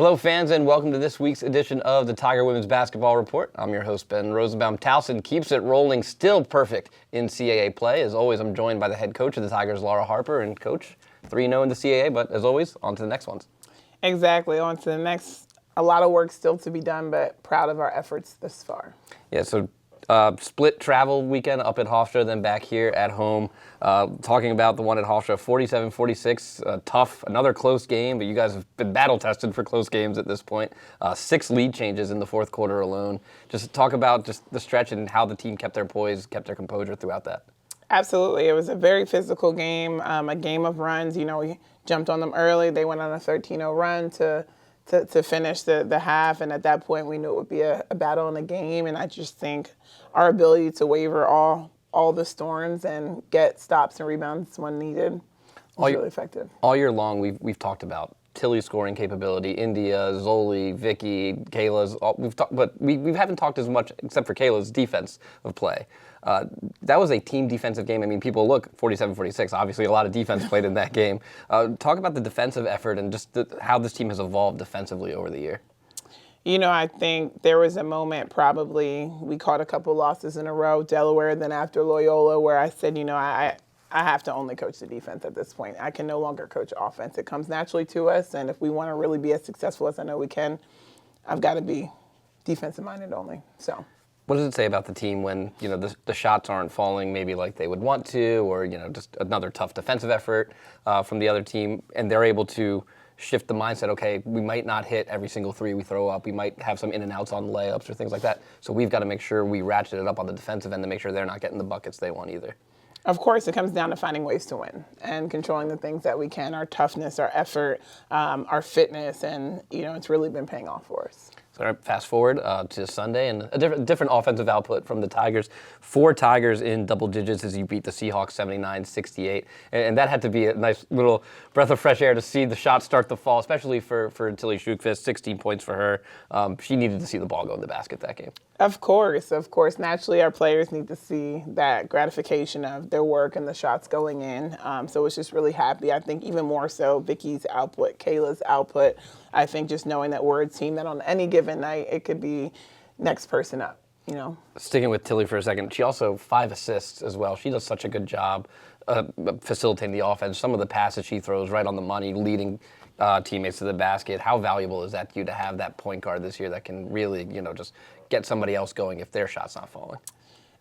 Hello, fans, and welcome to this week's edition of the Tiger Women's Basketball Report. I'm your host, Ben Rosenbaum. Towson keeps it rolling, still perfect in CAA play. As always, I'm joined by the head coach of the Tigers, Laura Harper, and Coach, 3-0 in the CAA, but as always, on to the next ones. Exactly, on to the next. A lot of work still to be done, but proud of our efforts thus far. Yeah, so split travel weekend up at Hofstra, then back here at home. Talking about the one at Hofstra, 47-46, tough, another close game, but you guys have been battle-tested for close games at this point. 6 lead changes in the fourth quarter alone. Just talk about just the stretch and how the team kept their poise, kept their composure throughout that. Absolutely. It was a very physical game, a game of runs. You know, we jumped on them early. They went on a 13-0 run to finish the half, and at that point we knew it would be a battle in the game, and I just think our ability to waver all the storms and get stops and rebounds when needed was really effective. All year long we've talked about Tilly's scoring capability, India, Zoli, Vicky, Kayla's. But we haven't talked as much, except for Kayla's defense of play. That was a team defensive game. I mean, people look 47-46. Obviously, a lot of defense played in that game. Talk about the defensive effort and just how this team has evolved defensively over the year. You know, I think there was a moment probably, we caught a couple losses in a row, Delaware, then after Loyola, where I said, you know, I have to only coach the defense at this point. I can no longer coach offense. It comes naturally to us, and if we want to really be as successful as I know we can, I've got to be defensive-minded only. So, what does it say about the team when, you know, the shots aren't falling maybe like they would want to, or, you know, just another tough defensive effort from the other team, and they're able to shift the mindset, okay, we might not hit every single three we throw up. We might have some in and outs on layups or things like that. So we've got to make sure we ratchet it up on the defensive end to make sure they're not getting the buckets they want either. Of course, it comes down to finding ways to win and controlling the things that we can, our toughness, our effort, our fitness, and, you know, it's really been paying off for us. So fast forward to Sunday, and a different offensive output from the Tigers. 4 Tigers in double digits as you beat the Seahawks 79-68. And that had to be a nice little breath of fresh air to see the shots start to fall, especially for Tilly Shukfist, 16 points for her. She needed to see the ball go in the basket that game. Of course. Naturally, our players need to see that gratification of their work and the shots going in. So it's just really happy. I think even more so, Vicky's output, Kayla's output. I think just knowing that we're a team that on any given night, it could be next person up, you know. Sticking with Tilly for a second, she also 5 assists as well. She does such a good job facilitating the offense. Some of the passes she throws right on the money, leading teammates to the basket. How valuable is that to you to have that point guard this year that can really, you know, just get somebody else going if their shot's not falling?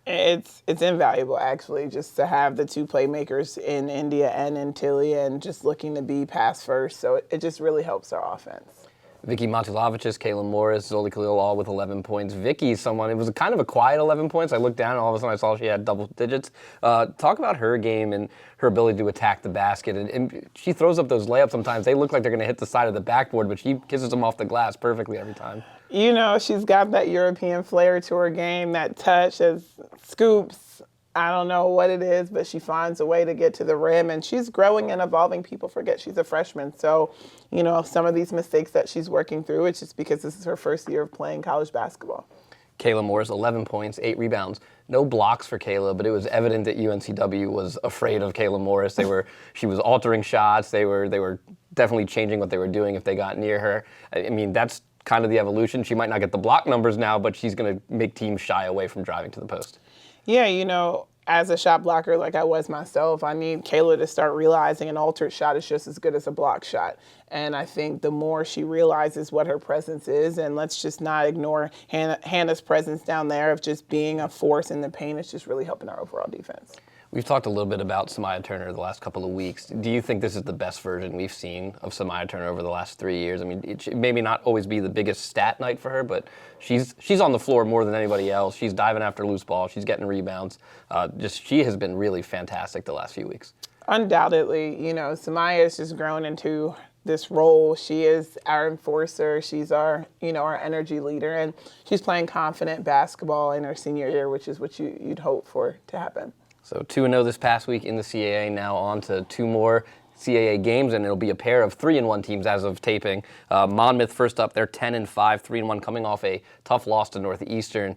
It's invaluable, actually, just to have the 2 playmakers in India and in Tilly and just looking to be pass first. So it just really helps our offense. Vicky Montilavicius, Kayla Morris, Zoli Khalil all with 11 points. Vicky's someone, it was kind of a quiet 11 points. I looked down and all of a sudden I saw she had double digits. Talk about her game and her ability to attack the basket. And she throws up those layups sometimes. They look like they're going to hit the side of the backboard, but she kisses them off the glass perfectly every time. You know, she's got that European flair to her game, that touch, as scoops. I don't know what it is, but she finds a way to get to the rim, and she's growing and evolving. People forget she's a freshman. So, you know, some of these mistakes that she's working through, it's just because this is her first year of playing college basketball. Kayla Morris, 11 points, 8 rebounds. No blocks for Kayla, but it was evident that UNCW was afraid of Kayla Morris. She was altering shots. They were definitely changing what they were doing if they got near her. I mean, that's kind of the evolution. She might not get the block numbers now, but she's going to make teams shy away from driving to the post. Yeah, you know, as a shot blocker like I was myself, I need Kayla to start realizing an altered shot is just as good as a block shot. And I think the more she realizes what her presence is, and let's just not ignore Hannah's presence down there of just being a force in the paint, it's just really helping our overall defense. We've talked a little bit about Samaya Turner the last couple of weeks. Do you think this is the best version we've seen of Samaya Turner over the last 3 years? I mean, it maybe not always be the biggest stat night for her, but she's on the floor more than anybody else. She's diving after loose ball. She's getting rebounds. She has been really fantastic the last few weeks. Undoubtedly, you know, Samaya has just grown into this role. She is our enforcer. She's our energy leader, and she's playing confident basketball in her senior year, which is what you'd hope for to happen. So 2-0 this past week in the CAA, now on to 2 more CAA games, and it'll be a pair of 3-1 teams as of taping. Monmouth first up, they're 10-5, 3-1, coming off a tough loss to Northeastern.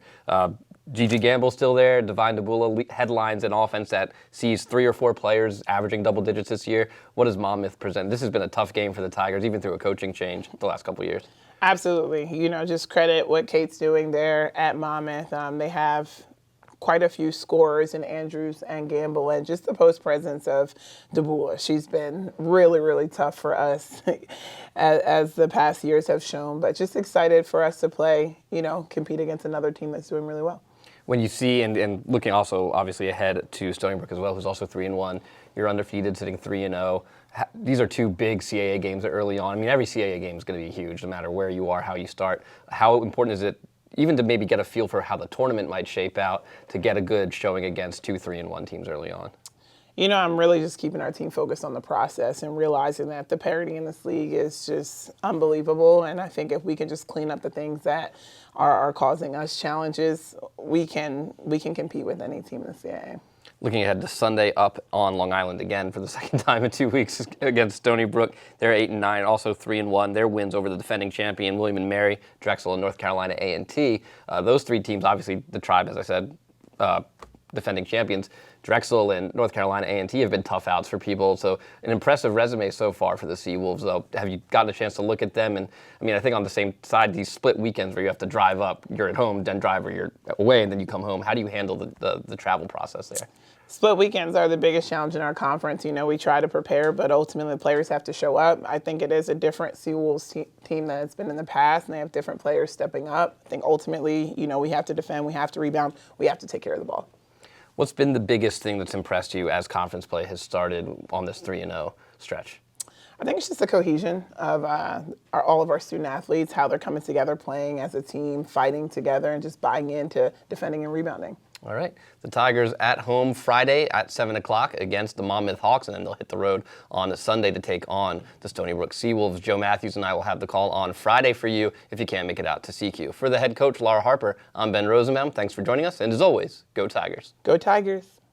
Gigi Gamble's still there. Divine Debula headlines an offense that sees 3 or 4 players averaging double digits this year. What does Monmouth present? This has been a tough game for the Tigers, even through a coaching change the last couple of years. Absolutely. Just credit what Kate's doing there at Monmouth. They have quite a few scorers in Andrews and Gamble, and just the post presence of Debula. She's been really, really tough for us as the past years have shown, but just excited for us to play, compete against another team that's doing really well. When you see, and looking also obviously ahead to Stony Brook as well, who's also 3-1, you're undefeated, sitting 3-0. These are 2 big CAA games early on. I mean, every CAA game is going to be huge, no matter where you are, how you start. How important is it, even to maybe get a feel for how the tournament might shape out, to get a good showing against 2 3-1 teams early on? I'm really just keeping our team focused on the process and realizing that the parity in this league is just unbelievable. And I think if we can just clean up the things that are causing us challenges, we can compete with any team in the CAA. Looking ahead to Sunday up on Long Island again for the second time in 2 weeks against Stony Brook. They're 8-9, also 3-1. Their wins over the defending champion William and Mary, Drexel, and North Carolina A&T. Those 3 teams, obviously the Tribe, as I said, defending champions. Drexel and North Carolina A&T have been tough outs for people. So an impressive resume so far for the Seawolves, though. Have you gotten a chance to look at them? And I mean, I think on the same side, these split weekends where you have to drive up, you're at home, then drive, or you're away, and then you come home. How do you handle the travel process there? Split weekends are the biggest challenge in our conference. We try to prepare, but ultimately the players have to show up. I think it is a different Seawolves team than it's been in the past, and they have different players stepping up. I think ultimately, we have to defend, we have to rebound, we have to take care of the ball. What's been the biggest thing that's impressed you as conference play has started on this 3-0 stretch? I think it's just the cohesion of all of our student athletes, how they're coming together, playing as a team, fighting together, and just buying into defending and rebounding. All right. The Tigers at home Friday at 7 o'clock against the Monmouth Hawks, and then they'll hit the road on Sunday to take on the Stony Brook Seawolves. Joe Matthews and I will have the call on Friday for you if you can't make it out to CQ. For the head coach, Laura Harper, I'm Ben Rosenbaum. Thanks for joining us, and as always, go Tigers. Go Tigers.